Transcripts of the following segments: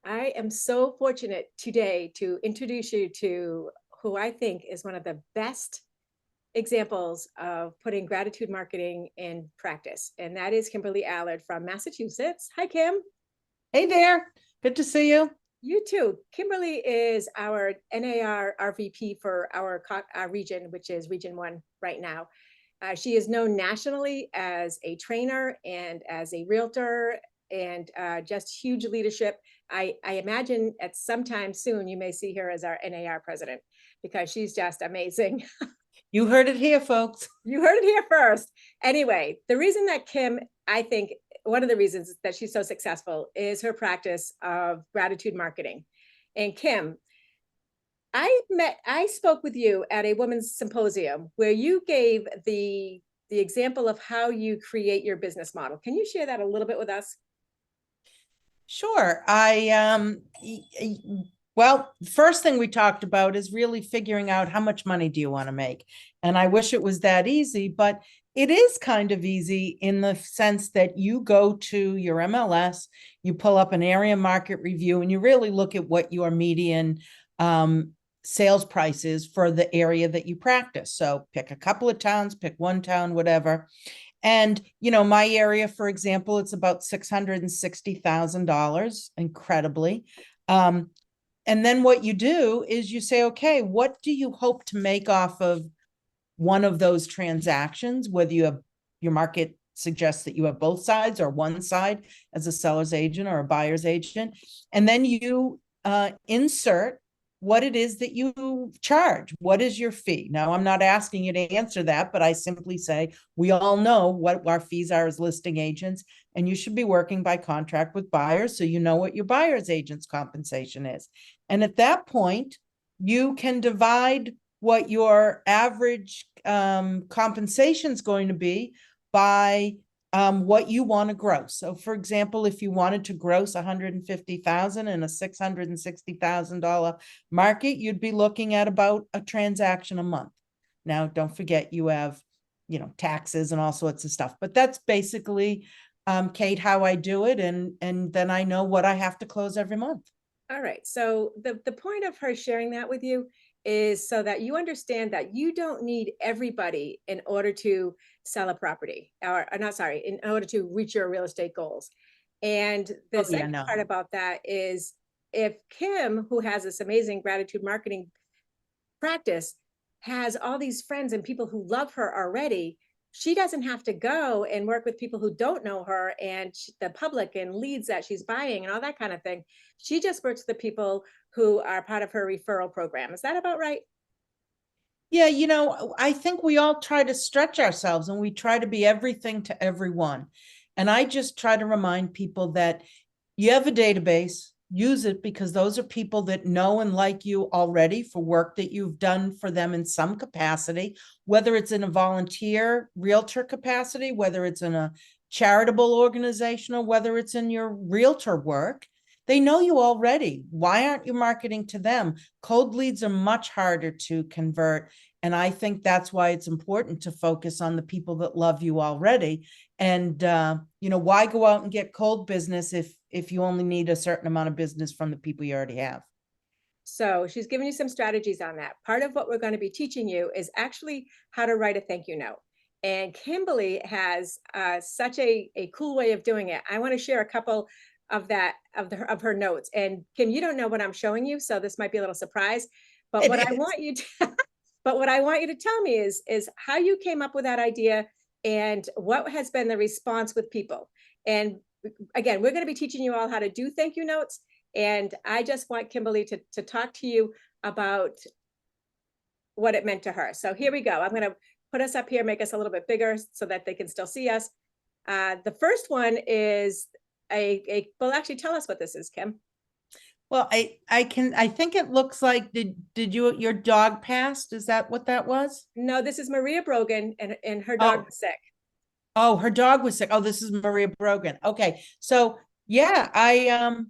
I am so fortunate today to introduce you to who I think is one of the best examples of putting gratitude marketing in practice. And that is Kimberly Allard from Massachusetts. Hi, Kim. Hey there. Good to see you. You too. Kimberly is our NAR RVP for our region, which is Region 1 right now. She is known nationally as a trainer and as a realtor and just huge leadership. I imagine at some time soon you may see her as our NAR president because she's just amazing. You heard it here, folks. You heard it here first. Anyway, the reason that Kim, I think one of the reasons that she's so successful is her practice of gratitude marketing. And Kim, I spoke with you at a women's symposium where you gave the example of how you create your business model. Can you share that a little bit with us? Sure. Well, first thing we talked about is really figuring out how much money do you want to make? And I wish it was that easy, but it is kind of easy in the sense that you go to your MLS, you pull up an area market review, and you really look at what your median sales price is for the area that you practice. So pick a couple of towns, pick one town, whatever. And, my area, for example, it's about $660,000, incredibly. And then what you do is you say, okay, what do you hope to make off of one of those transactions, whether your market suggests that you have both sides or one side as a seller's agent or a buyer's agent. And then you insert what it is that you charge. What is your fee? Now, I'm not asking you to answer that, but I simply say we all know what our fees are as listing agents, and you should be working by contract with buyers so you know what your buyer's agent's compensation is. And at that point, you can divide what your average compensation is going to be by what you want to gross. So for example, if you wanted to gross 150,000 in a $660,000 market, you'd be looking at about a transaction a month. Now, don't forget you have, taxes and all sorts of stuff, but that's basically, Kate, how I do it. And then I know what I have to close every month. All right. So the point of her sharing that with you is so that you understand that you don't need everybody in order to sell a property or not, sorry, in order to reach your real estate goals. And the Oh, yeah, second no. part about that is if Kim, who has this amazing gratitude marketing practice, has all these friends and people who love her already, she doesn't have to go and work with people who don't know her and the public and leads that she's buying and all that kind of thing. She just works with the people who are part of her referral program. Is that about right? Yeah, I think we all try to stretch ourselves and we try to be everything to everyone. And I just try to remind people that you have a database, use it because those are people that know and like you already for work that you've done for them in some capacity, whether it's in a volunteer realtor capacity, whether it's in a charitable organization, or whether it's in your realtor work. They know you already. Why aren't you marketing to them? Cold leads are much harder to convert. And I think that's why it's important to focus on the people that love you already. And, why go out and get cold business if you only need a certain amount of business from the people you already have? So she's giving you some strategies on that. Part of what we're going to be teaching you is actually how to write a thank you note. And Kimberly has such a cool way of doing it. I want to share a couple of her notes. And Kim, you don't know what I'm showing you, so this might be a little surprise. But It what I is. want you to, but what I want you to tell me is how you came up with that idea and what has been the response with people. And again, we're going to be teaching you all how to do thank you notes. And I just want Kimberly to talk to you about what it meant to her. So here we go. I'm going to put us up here, make us a little bit bigger so that they can still see us. The first one is well, actually tell us what this is, Kim. Well, I think it looks like, your dog passed? Is that what that was? No, this is Maria Brogan and her dog Oh, was sick. oh, her dog was sick. Oh, this is Maria Brogan. Okay. So yeah, I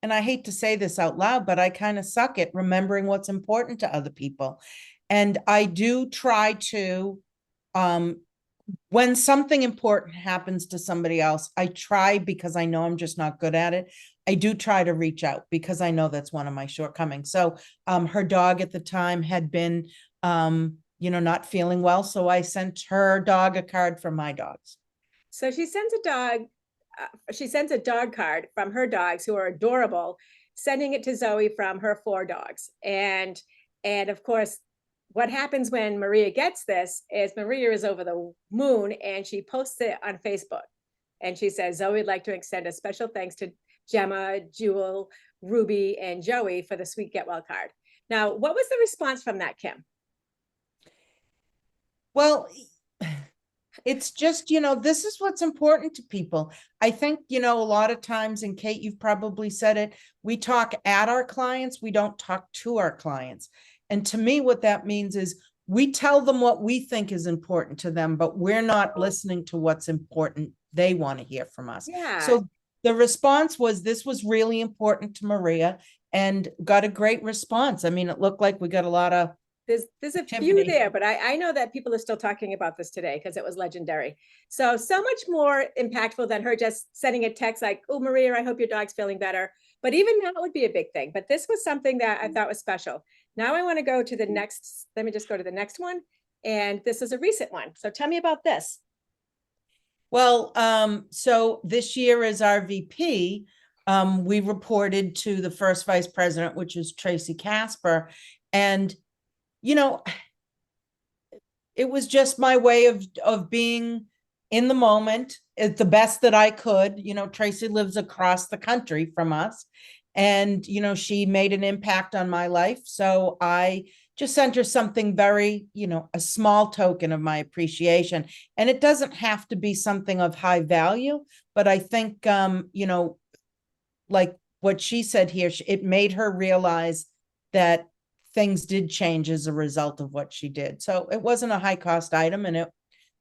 and I hate to say this out loud, but I kind of suck at remembering what's important to other people. And I do try to um when something important happens to somebody else, I try, because I know I'm just not good at it. I do try to reach out because I know that's one of my shortcomings. So her dog at the time had been not feeling well. So I sent her dog a card from my dogs. So she sends a dog card from her dogs who are adorable, sending it to Zoe from her 4 dogs. And of course, what happens when Maria gets this is Maria is over the moon and she posts it on Facebook. And she says, Zoe would like to extend a special thanks to Gemma, Jewel, Ruby, and Joey for the sweet get well card. Now, what was the response from that, Kim? Well, it's just, this is what's important to people. I think, a lot of times, and Kate, you've probably said it, we talk at our clients, we don't talk to our clients. And to me, what that means is we tell them what we think is important to them, but we're not listening to what's important they want to hear from us. Yeah. So the response was, this was really important to Maria, and got a great response. I mean, it looked like we got a lot of there's a few there, but I know that people are still talking about this today because it was legendary. So much more impactful than her just sending a text like, oh, Maria, I hope your dog's feeling better. But even that would be a big thing. But this was something that I thought was special. Now I want to go to the next, let me just go to the next one. And this is a recent one. So tell me about this. Well, so this year as our VP, we reported to the first vice president, which is Tracy Casper. And it was just my way of being in the moment at the best that I could. Tracy lives across the country from us, and she made an impact on my life. So I just sent her something very, a small token of my appreciation. And it doesn't have to be something of high value, but I think like what she said here, it made her realize that things did change as a result of what she did. So it wasn't a high cost item, and it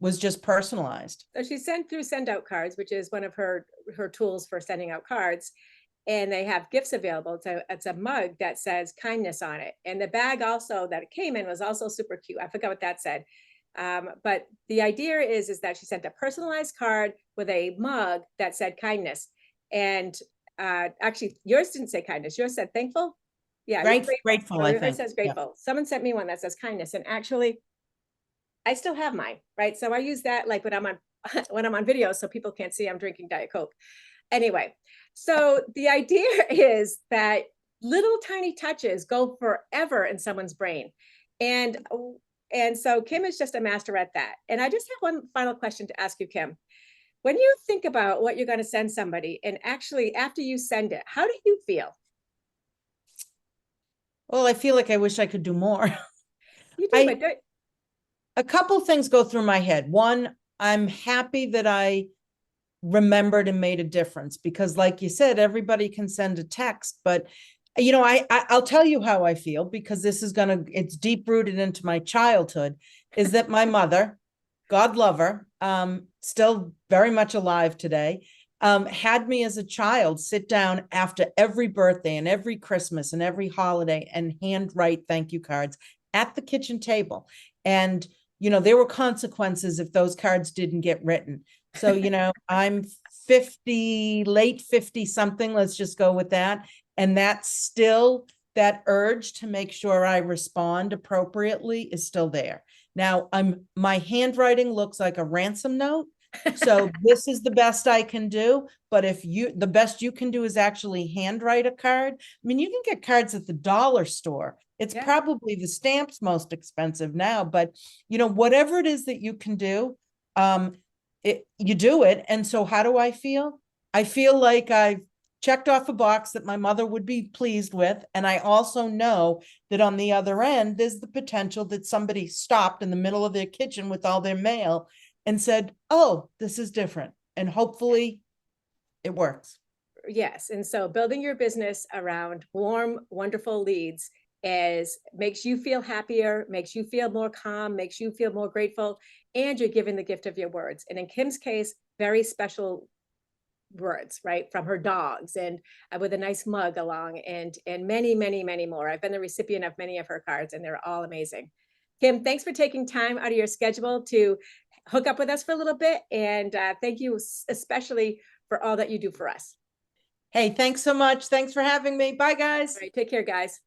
was just personalized. So she sent through send out cards, which is one of her tools for sending out cards. And they have gifts available. It's a mug that says kindness on it. And the bag also that it came in was also super cute. I forgot what that said. But the idea is that she sent a personalized card with a mug that said kindness. And actually, yours didn't say kindness. Yours said thankful. Yeah, grateful. Oh, I it think says grateful. Yeah. Someone sent me one that says kindness, and actually, I still have mine, right? So I use that like when I'm on when I'm on video, so people can't see I'm drinking Diet Coke. Anyway, so the idea is that little tiny touches go forever in someone's brain, and so Kim is just a master at that. And I just have one final question to ask you, Kim. When you think about what you're going to send somebody, and actually after you send it, how do you feel? Well, I feel like I wish I could do more. You do, but a couple things go through my head. One, I'm happy that I remembered and made a difference, because like you said, everybody can send a text, but I'll tell you how I feel, because it's deep rooted into my childhood, is that my mother, God love her, still very much alive today, had me as a child sit down after every birthday and every Christmas and every holiday and handwrite thank you cards at the kitchen table. And, there were consequences if those cards didn't get written. So, I'm 50, late 50 something, let's just go with that. And that's still, that urge to make sure I respond appropriately is still there. Now my handwriting looks like a ransom note. So this is the best I can do. But if the best you can do is actually handwrite a card. I mean, you can get cards at the dollar store. It's probably the stamps most expensive now, but whatever it is that you can do, you do it. And so how do I feel? I feel like I've checked off a box that my mother would be pleased with. And I also know that on the other end, there's the potential that somebody stopped in the middle of their kitchen with all their mail and said, oh, this is different. And hopefully it works. Yes. And so building your business around warm, wonderful leads makes you feel happier, makes you feel more calm, makes you feel more grateful, and you're giving the gift of your words. And in Kim's case, very special words, right, from her dogs, and with a nice mug along, and many, many, many more. I've been the recipient of many of her cards, and they're all amazing. Kim, thanks for taking time out of your schedule to hook up with us for a little bit. And thank you especially for all that you do for us. Hey, thanks so much. Thanks for having me. Bye, guys. All right, take care, guys.